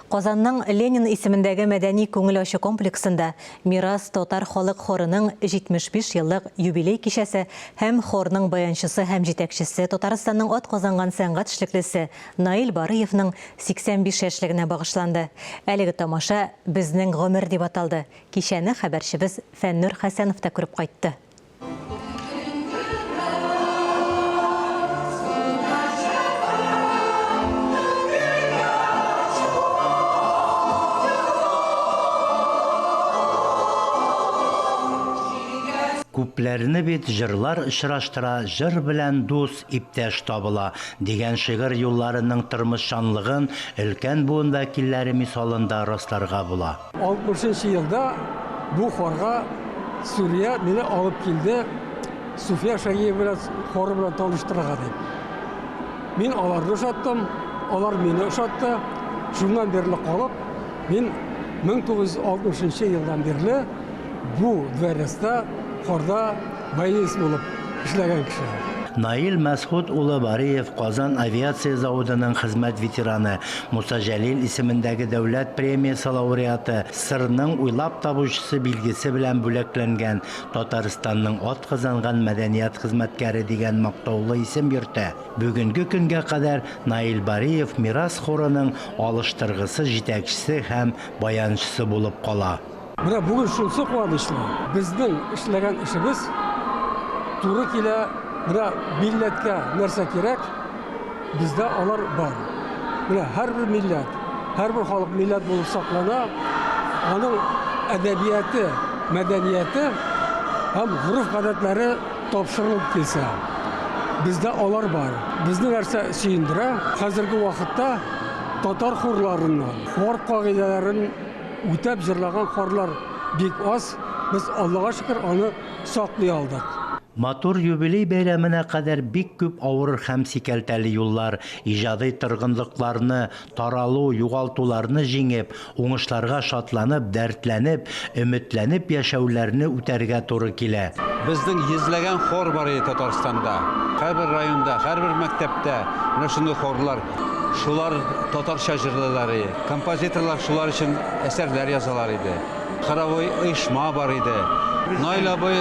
Казанның Ленин исемендәге мәдәни күңел ачу комплексында Мирас Татар халык хорының 75 еллык юбилей кичәсе һәм хорның баянчысы һәм җитәкчесе Татарстанның атказанган сәнгать эшлеклесе Наил Барыевның 85 яшьлегенә багышланды. Әлеге тамаша безнең гомер дип аталды. Кичәне хәбәрчебез Фәннур Хәсәнов та күреп кайтты. Күпләрне бит җырлар очраштыра, җыр белән дус, иптәш табыла дигән шигырь юлларының тормышчанлыгын өлкән буын вәкилләре мисалында расларга була. 60 елда бу хорга Сүрия мине алып килде, Суфия Шагиева хоры белән таныштырырга дип. Мин аларны ошаттым, алар мине ошатты. Шуннан бирле калып, мин 1960 елдан бирле бу дәрестә хорда баянист булып эшләгән кеше. Наил Мәсхуд улы Бариев Казан авиация заводының хезмәт ветераны, Муса Җәлил исемендәге дәүләт премиясе лауреаты, сырның уйлап табучысы билгесе белән бүләкләнгән Татарстанның атказанган мәдәният хезмәткәре дигән мактаулы исем йөртә. Бүгенге көнгә кадәр Наил Бариев Мирас хорының алыштыргысы, җитәкчесе һәм баянчысы булып кала. Менә бүген шунсы куанычлы. Безнең эшләгән эшебез туры килә. Менә милләткә нәрсә кирәк? Бездә алар бар. Менә һәрбер милләт, һәрбер халык милләт булып саклана, аның әдәбияты, мәдәнияте һәм гурф-гадәтләре тапшырылып килсә, бездә алар бар. Безне нәрсә сөендерә? Хәзерге вакытта татар хурларыннан хор кагыйдәләрен үтәп җырлаган хорлар бик аз. Без Аллага шөкер аны саклый алдык. Матур юбилей бәйрәменә кадәр бик күп авыр һәм сикәлтәле юллар, иҗади торгынлыкларны, таралу, югалтуларны җиңеп, уңышларга шатланып, дәртләнеп, өметләнеп яшәүләрне үтәргә туры килә. Безнең йөзләгән хор бар иде Татарстанда. Һәрбер районда, һәрбер мәктәптә менә шундый хорлар. Шулар татарча җырлыйлар, композиторлар шулар өчен әсәрләр язалар иде. Хоровой оешма бар иде. Наил абый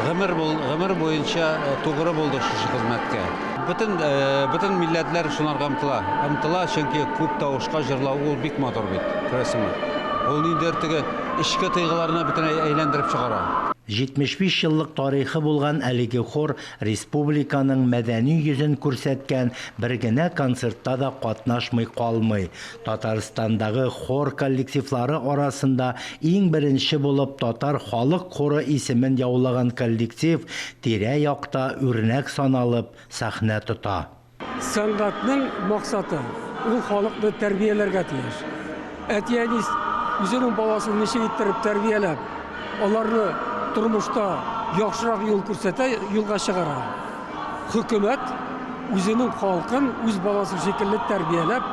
гомер буенча тугры булды шушы хезмәткә. Бөтен милләтләр шуларга омтыла, чөнки күп тавышка җырлау ул бик матур бит. Күрәсеңме? Ул ниндидер теге ичке тойгыларны бөтенләй әйләндереп чыгара. 75 еллык тарихы булган әлеге хор республиканың мәдәни йөзен күрсәткән бер генә концертта да катнашмый калмый. Татарстандагы хор коллективлары арасында иң беренче булып татар халык хоры исемен яулаган коллектив тирә-якта үрнәк саналып сәхнә тота. Сәнгатьнең максаты ул халыкны тәрбияләргә тиеш. Әтиянист үзенең баласын ничек иттереп тәрбияләп, аларны тормышта яхшырак юл күрсәтә, юлга чыгара. Хөкүмәт үзенең халкын үз баласы шикелле тәрбияләп,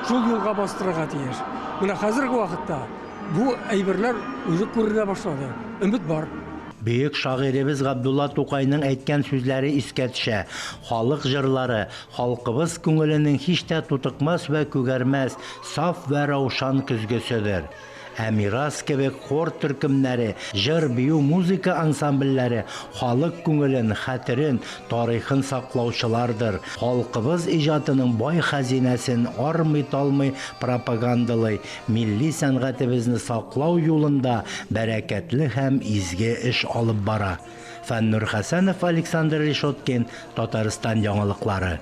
шул юлга бастырырга тиеш. Менә хәзерге вакытта бу әйберләр үзе күренә башлады. Өмет бар. Büyük şairimiz Габдулла Тукайның әйткән сүзләре искә төшә. Халык җырлары халкыбыз күңеленең һич тә тутыкмас вә күгәрмәс, саф вә раушан көзгесөдер. Мирас кебек хор төркемнәре, җыр, бию, музыка ансамбльләре халык күңелен, хәтерен, тарихын саклаучылардыр. Халкыбыз иҗатының бай хәзинәсен армый-талмый пропагандалый, милли сәнгатебезне саклау юлында бәрәкәтле һәм изге эш алып бара. Фәннур Хәсәнов, Александр Решоткин, Татарстан яңалыклары.